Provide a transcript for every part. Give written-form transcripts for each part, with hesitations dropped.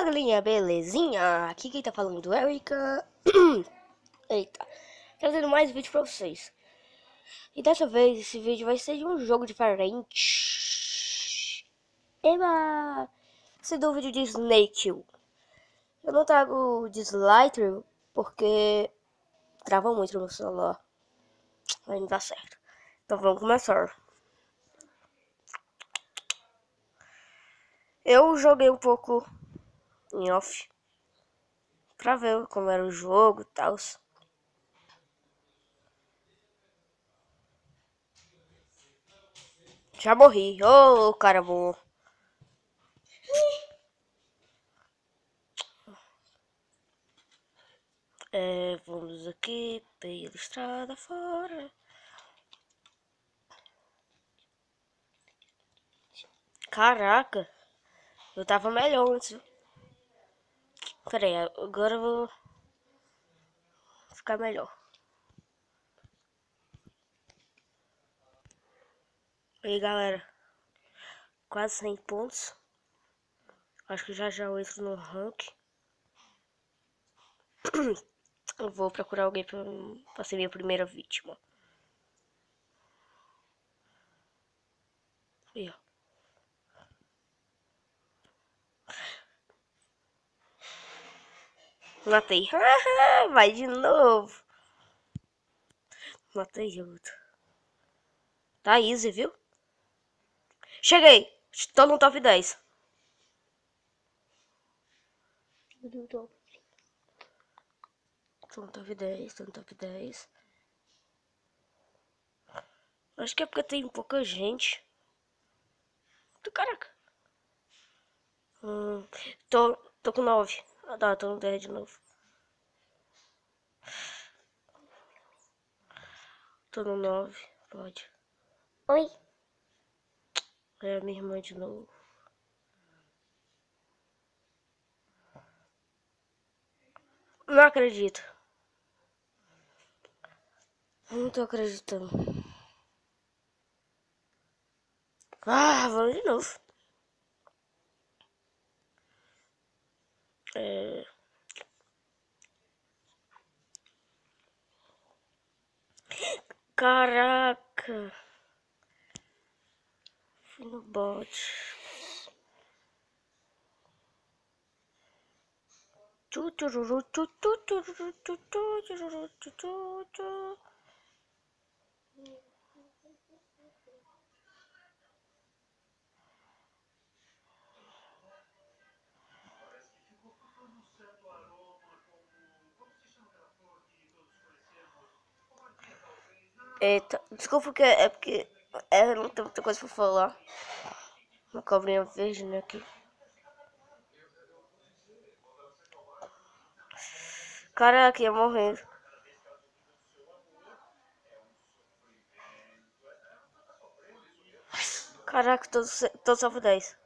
galerinha, belezinha? Aqui quem tá falando é Erika. Eita, trazendo mais vídeo pra vocês. E dessa vez esse vídeo vai ser de um jogo diferente. Eba! Esse do vídeo de Snake. Eu não trago de Slider porque trava muito no meu celular. Aí não dá certo. Então vamos começar. Eu joguei um pouco em off pra ver como era o jogo e tal. Já morri. Ô, cara bom. Vamos aqui pela estrada fora. Caraca, eu tava melhor antes. Pera aí, agora eu vou ficar melhor. E aí, galera, quase 100 pontos. Acho que já eu entro no rank. Eu vou procurar alguém pra ser minha primeira vítima. Aí, ó. Matei. Vai de novo. Matei outro. Tá easy, viu? Cheguei. Tô no top 10. Tô no top 10, tô no top 10. Acho que é porque tem pouca gente. Caraca. Tô com 9. Ah, tá, tô no 10 de novo. Tô no 9, pode. Oi. É minha irmã de novo. Não acredito. Não tô acreditando. Ah, vamos de novo. Caraca. Fui no bot. Eita, desculpa que é porque não tem muita coisa pra falar. Uma cobrinha verde, né, aqui. Caraca, ia morrendo. Caraca, tô só por 10.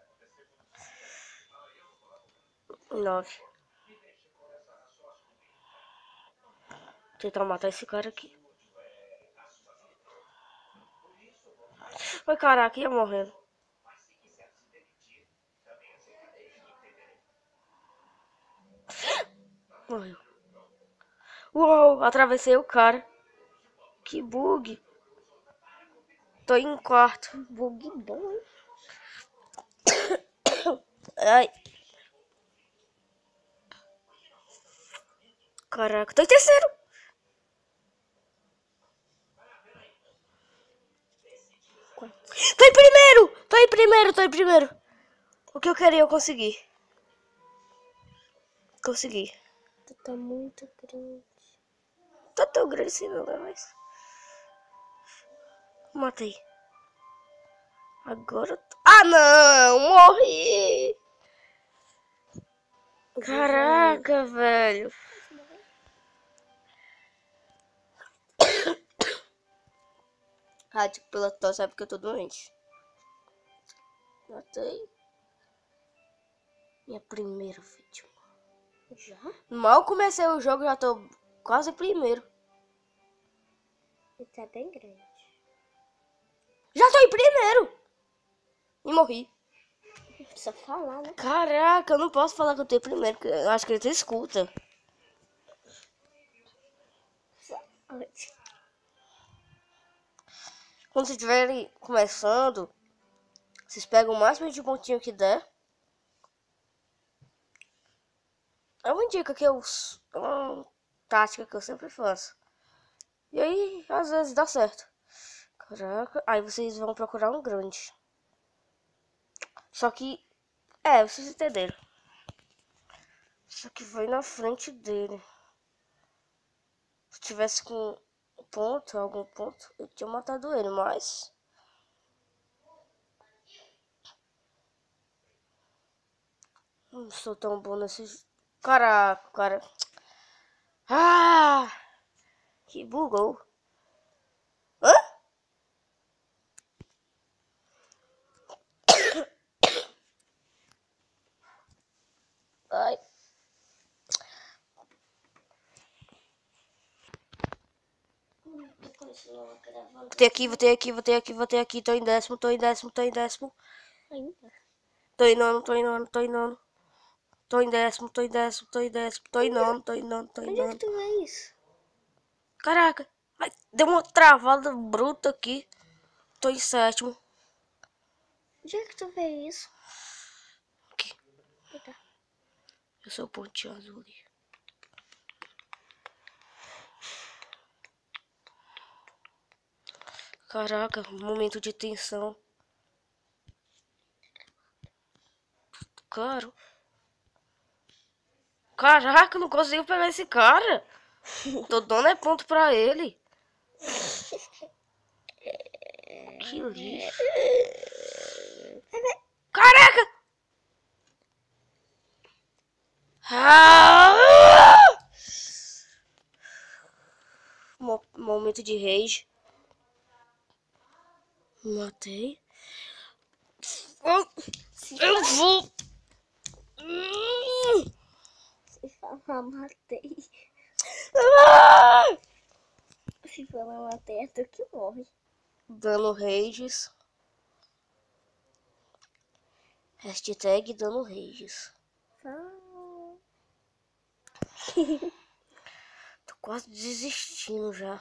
9. Tentar matar esse cara aqui. Ai, caraca, ia morrendo. Morreu. Uou, atravessei o cara. Que bug. Tô em quarto. Bug bom, hein? Ai. Caraca, tô em terceiro. Tô em primeiro. Tô em primeiro, tô em primeiro. O que eu queria, eu consegui. Consegui. Tá muito grande. Tá tão grande assim, não é mais. Matei. Agora... Ah, não! Morri! Caraca, velho. Ah, tipo, pela tosse, sabe que eu tô doente. Matei. Minha primeira vítima. Já? Mal comecei o jogo, já tô quase primeiro. Tá bem grande. Já tô em primeiro! E morri. Precisa falar, né? Caraca, eu não posso falar que eu tenho primeiro, porque eu acho que ele te escuta. Quando vocês estiverem começando, vocês pegam o máximo de pontinho que der. É uma dica que uma tática que eu sempre faço. E aí, às vezes dá certo. Caraca, aí vocês vão procurar um grande. Só que, vocês entenderam. Só que vai na frente dele. Se tivesse com algum ponto, eu tinha matado ele, mas... Não sou tão bom nesses... Caraca, cara. Ah! Que bugou. Hã? Ai. Vou ter aqui. Tô em décimo. Ainda. Tô em nono. Tô em décimo. Tô em nono. Onde é que tu vê isso? Caraca. Ai, deu uma travada bruta aqui. Tô em sétimo. Onde é que tu vê isso? Aqui. Eita. Eu sou o pontinho azul ali. Caraca, momento de tensão. Claro. Caraca, não consigo pegar esse cara. Tô dando ponto pra ele. Que lixo. Caraca! Momento de rage. Matei. Eu vou. Se falar, matei. Se falar, matei, é tu que morre. Dando rages. Hashtag dando rages. Tô quase desistindo já.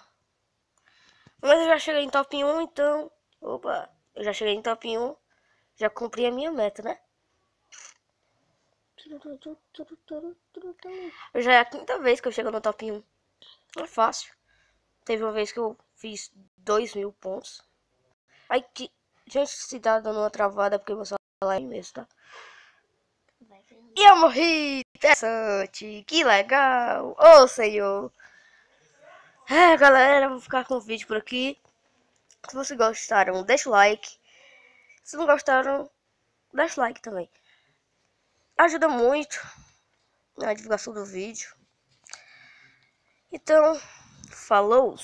Mas eu já cheguei em top 1, então... Opa, eu já cheguei em top 1. Já cumpri a minha meta, né? Já é a quinta vez que eu chego no top 1. Não é fácil. Teve uma vez que eu fiz 2.000 pontos. Aí que... Gente, se tá dando uma travada porque meu celular é mesmo, tá? E eu morri! Interessante! Que legal! Ô, senhor! Galera, vou ficar com o vídeo por aqui. Se vocês gostaram, deixa o like. Se não gostaram, deixa o like também. Ajuda muito na divulgação do vídeo. Então, falou!